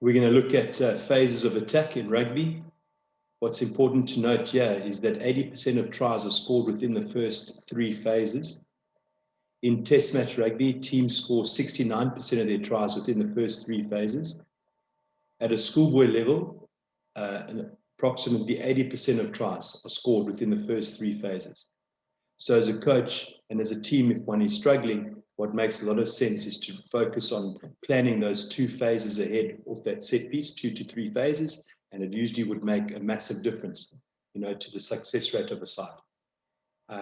We're going to look at phases of attack in rugby. What's important to note here is that 80% of tries are scored within the first 3 phases. In test match rugby, teams score 69% of their tries within the first 3 phases. At a schoolboy level, approximately 80% of tries are scored within the first 3 phases. So as a coach and as a team, if one is struggling, what makes a lot of sense is to focus on planning those 2 phases ahead of that set piece, 2 to 3 phases, and it usually would make a massive difference, to the success rate of a side.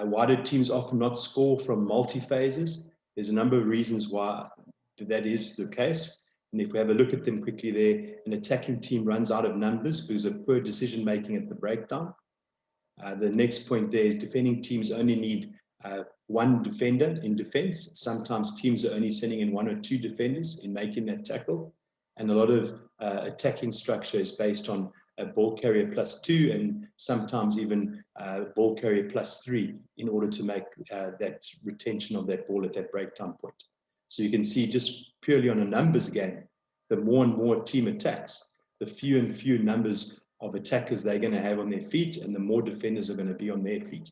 Why do teams often not score from multi-phases? There's a number of reasons why that is the case. And if we have a look at them quickly there, an attacking team runs out of numbers because of poor decision-making at the breakdown. The next point there is defending teams only need 1 defender in defense. Sometimes teams are only sending in 1 or 2 defenders in making that tackle. And a lot of attacking structure is based on a ball carrier +2 and sometimes even ball carrier +3 in order to make that retention of that ball at that breakdown point. So you can see just purely on a numbers game, the more and more team attacks, the fewer and fewer numbers of attackers they're going to have on their feet, and the more defenders are going to be on their feet.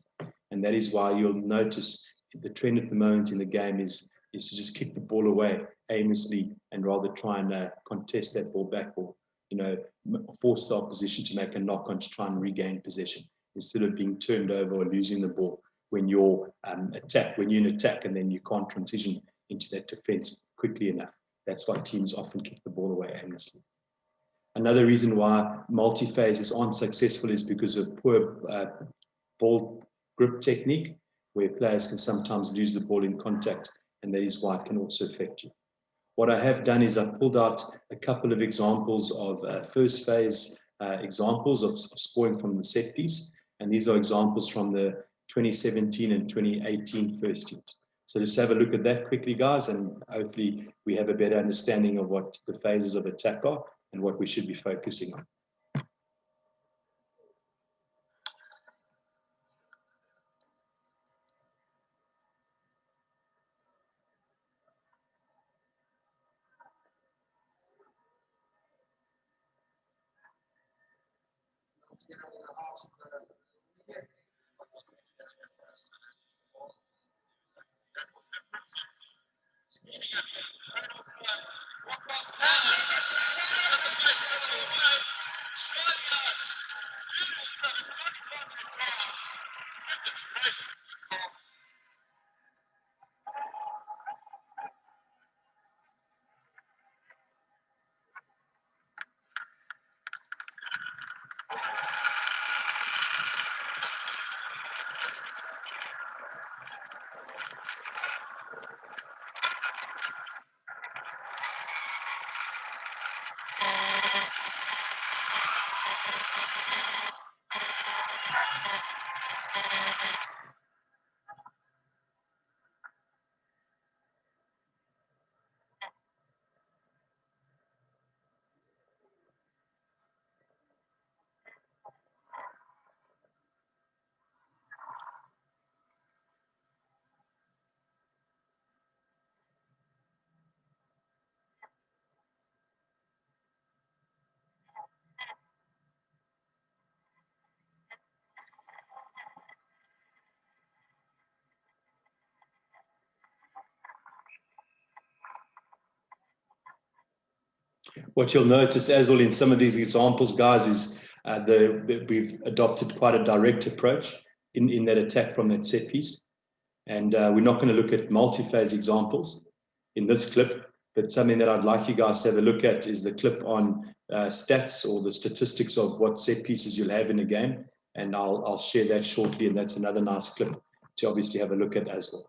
And that is why you'll notice the trend at the moment in the game is to just kick the ball away aimlessly and rather try and contest that ball back, or force the opposition to make a knock on to try and regain possession instead of being turned over or losing the ball when you're in attack and then you can't transition into that defense quickly enough. That's why teams often kick the ball away aimlessly. Another reason why multi-phases aren't successful is because of poor ball grip technique, where players can sometimes lose the ball in contact, and that is why it can also affect you. What I have done is I've pulled out a couple of examples of first phase examples of scoring from the set piece, and these are examples from the 2017 and 2018 first teams. So let's have a look at that quickly, guys, and hopefully we have a better understanding of what the phases of attack are and what we should be focusing on. What you'll notice as well in some of these examples, guys, is we've adopted quite a direct approach in that attack from that set piece. And we're not going to look at multi-phase examples in this clip, but something that I'd like you guys to have a look at is the clip on stats or the statistics of what set pieces you'll have in a game. And I'll share that shortly, and that's another nice clip to obviously have a look at as well.